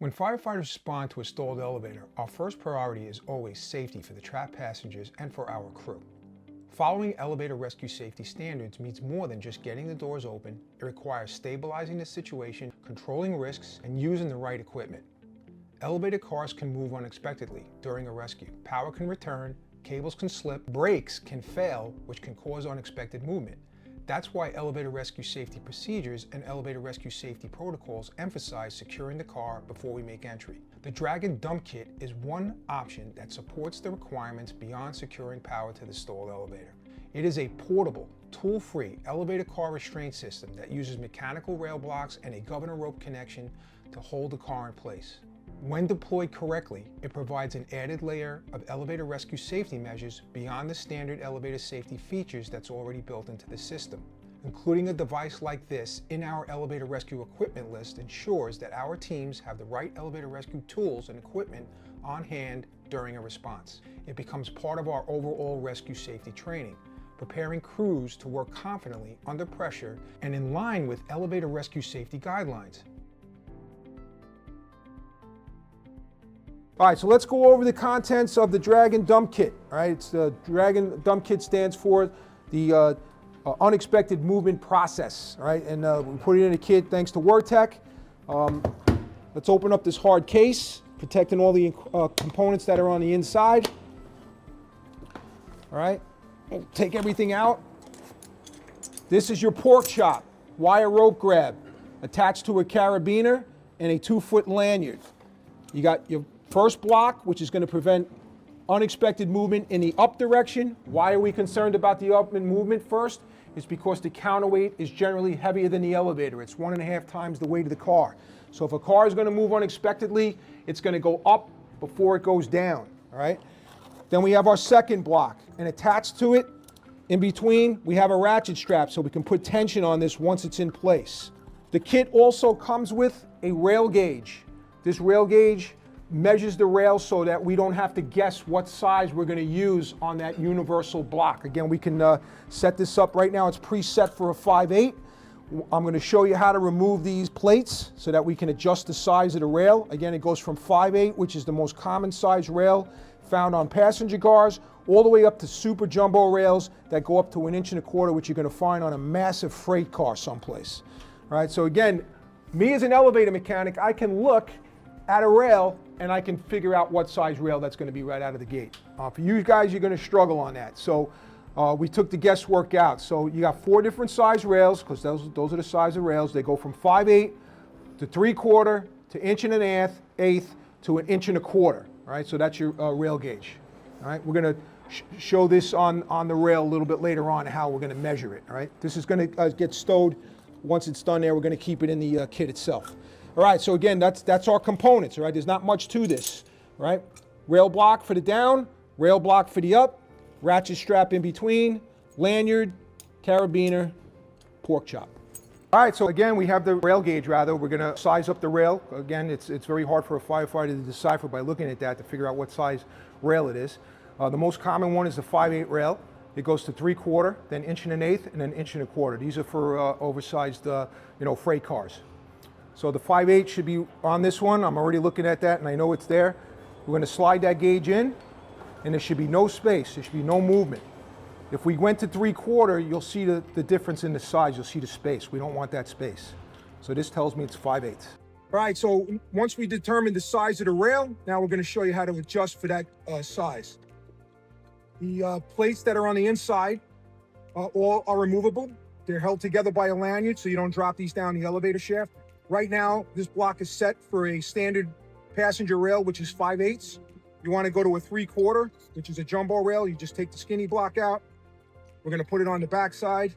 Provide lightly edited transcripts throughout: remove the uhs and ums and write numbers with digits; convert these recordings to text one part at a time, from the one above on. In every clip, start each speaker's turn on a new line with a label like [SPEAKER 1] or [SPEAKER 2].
[SPEAKER 1] When firefighters respond to a stalled elevator, our first priority is always safety for the trapped passengers and for our crew. Following elevator rescue safety standards means more than just getting the doors open. It requires stabilizing the situation, controlling risks, and using the right equipment. Elevator cars can move unexpectedly during a rescue. Power can return, cables can slip, brakes can fail, which can cause unexpected movement. That's why elevator rescue safety procedures and elevator rescue safety protocols emphasize securing the car before we make entry. The drag and dump kit is one option that supports the requirements beyond securing power to the stalled elevator. It is a portable, tool-free elevator car restraint system that uses mechanical rail blocks and a governor rope connection to hold the car in place. When deployed correctly, it provides an added layer of elevator rescue safety measures beyond the standard elevator safety features that's already built into the system. Including a device like this in our elevator rescue equipment list ensures that our teams have the right elevator rescue tools and equipment on hand during a response. It becomes part of our overall rescue safety training, preparing crews to work confidently under pressure and in line with elevator rescue safety guidelines. All right, so let's go over the contents of the drag and dump kit. All right, it's the drag and dump kit stands for the unexpected movement process. All right, and we put it in a kit thanks to Wurtec. Let's open up this hard case, protecting all the components that are on the inside. All right, we'll take everything out. This is your pork chop, wire rope grab, attached to a carabiner and a 2-foot lanyard. You got your first block, which is going to prevent unexpected movement in the up direction. Why are we concerned about the up movement first? It's because the counterweight is generally heavier than the elevator. It's 1.5 times the weight of the car. So if a car is going to move unexpectedly, it's going to go up before it goes down. All right. Then we have our second block, and attached to it, in between, we have a ratchet strap so we can put tension on this once it's in place. The kit also comes with a rail gauge. This rail gauge measures the rail so that we don't have to guess what size we're going to use on that universal block. Again, we can set this up right now. It's preset for a 5/8. I'm going to show you how to remove these plates so that we can adjust the size of the rail. Again, it goes from 5/8, which is the most common size rail found on passenger cars, all the way up to super jumbo rails that go up to 1.25 inches, which you're going to find on a massive freight car someplace. All right, so again, me as an elevator mechanic, I can look at a rail and I can figure out what size rail that's going to be right out of the gate. For you guys, you're going to struggle on that. So we took the guesswork out. So you got 4 different size rails, because those are the size of rails. They go from 5/8 to 3/4 to 1.125 to 1.25 inches. All right, so that's your rail gauge. All right, we're going to show this on the rail a little bit later on how we're going to measure it. All right, this is going to get stowed. Once it's done there, we're going to keep it in the kit itself. All right, so again, that's our components, all right? There's not much to this, right? Rail block for the down, rail block for the up, ratchet strap in between, lanyard, carabiner, pork chop. All right, so again, we have the rail gauge rather. We're gonna size up the rail. Again, it's very hard for a firefighter to decipher by looking at that to figure out what size rail it is. The most common one is the 5/8 rail. It goes to 3/4, then 1.125, and then 1.25 inches. These are for oversized, freight cars. So the 5/8 should be on this one. I'm already looking at that and I know it's there. We're going to slide that gauge in and there should be no space. There should be no movement. If we went to 3/4, you'll see the difference in the size. You'll see the space. We don't want that space. So this tells me it's 5/8. All right, so once we determine the size of the rail, now we're going to show you how to adjust for that size. The plates that are on the inside all are removable. They're held together by a lanyard so you don't drop these down the elevator shaft. Right now, this block is set for a standard passenger rail, which is 5/8. You want to go to a 3/4, which is a jumbo rail. You just take the skinny block out. We're going to put it on the back side,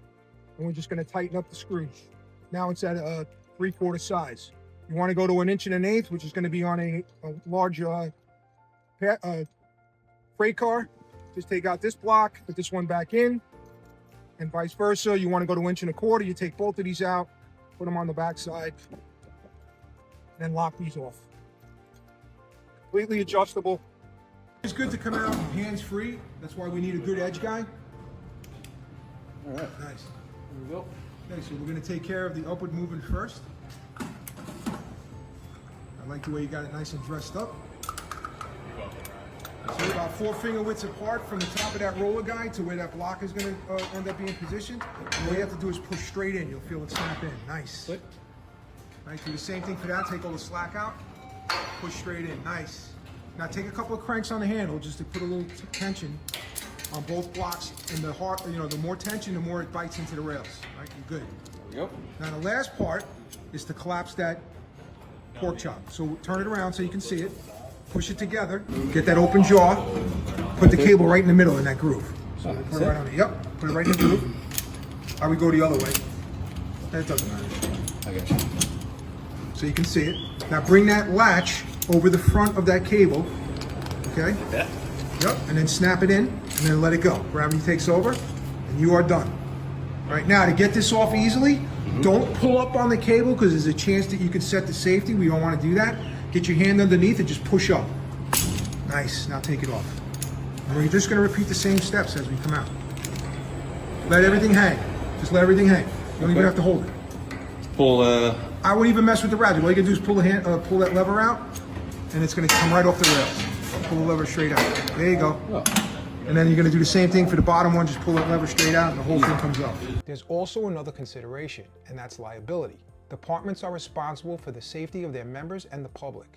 [SPEAKER 1] and we're just going to tighten up the screws. Now it's at a 3/4 size. You want to go to 1.125 inches, which is going to be on a large freight car. Just take out this block, put this one back in, and vice versa. You want to go to 1.25 inches, you take both of these out, put them on the back side, then lock these off. Completely adjustable. It's good to come out hands-free. That's why we need a good edge guy. All right. Nice. There we go. Okay, so we're going to take care of the upward movement first. like the way you got it nice and dressed up. So you're about 4 finger widths apart from the top of that roller guide to where that block is going to end up being positioned. And all you have to do is push straight in. You'll feel it snap in. Nice.
[SPEAKER 2] Good.
[SPEAKER 1] Right, do the same thing for that. Take all the slack out. Push straight in. Nice. Now take a couple of cranks on the handle just to put a little tension on both blocks. And the heart, the more tension, the more it bites into the rails. Right, you're good.
[SPEAKER 2] There you go.
[SPEAKER 1] Now the last part is to collapse that pork chop. So turn it around so you can see it. Push it together. Get that open jaw. Put the cable right in the middle in that groove. So put it right on it. Yep. Put it right in the groove. Or we go the other way. That doesn't matter.
[SPEAKER 2] I got you.
[SPEAKER 1] So you can see it. Now bring that latch over the front of that cable. Okay?
[SPEAKER 2] Yeah.
[SPEAKER 1] Yep. And then snap it in and then let it go. Gravity takes over and you are done. Right now, to get this off easily, don't pull up on the cable because there's a chance that you could set the safety. We don't want to do that. Get your hand underneath and just push up. Nice. Now take it off. And we're just going to repeat the same steps as we come out. Let everything hang. Just let everything hang. You don't even have to hold it.
[SPEAKER 2] Pull.
[SPEAKER 1] I wouldn't even mess with the ratchet. All you can do is pull that lever out, and it's going to come right off the rails. Pull the lever straight out. There you go.
[SPEAKER 2] Oh.
[SPEAKER 1] And then you're going to do the same thing for the bottom one. Just pull that lever straight out, and the whole thing comes up.
[SPEAKER 3] There's also another consideration, and that's liability. Departments are responsible for the safety of their members and the public.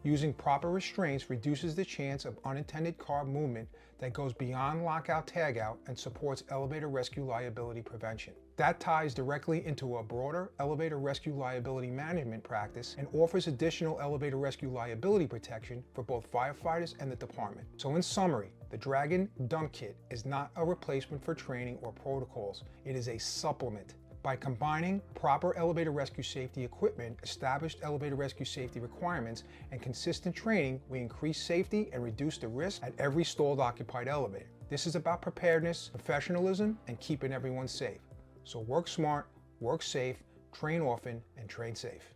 [SPEAKER 3] Using proper restraints reduces the chance of unintended car movement that goes beyond lockout tagout and supports elevator rescue liability prevention. That ties directly into a broader elevator rescue liability management practice and offers additional elevator rescue liability protection for both firefighters and the department. So in summary, the Dragon Dump Kit is not a replacement for training or protocols. It is a supplement. By combining proper elevator rescue safety equipment, established elevator rescue safety requirements, and consistent training, we increase safety and reduce the risk at every stalled occupied elevator. This is about preparedness, professionalism, and keeping everyone safe. So work smart, work safe, train often, and train safe.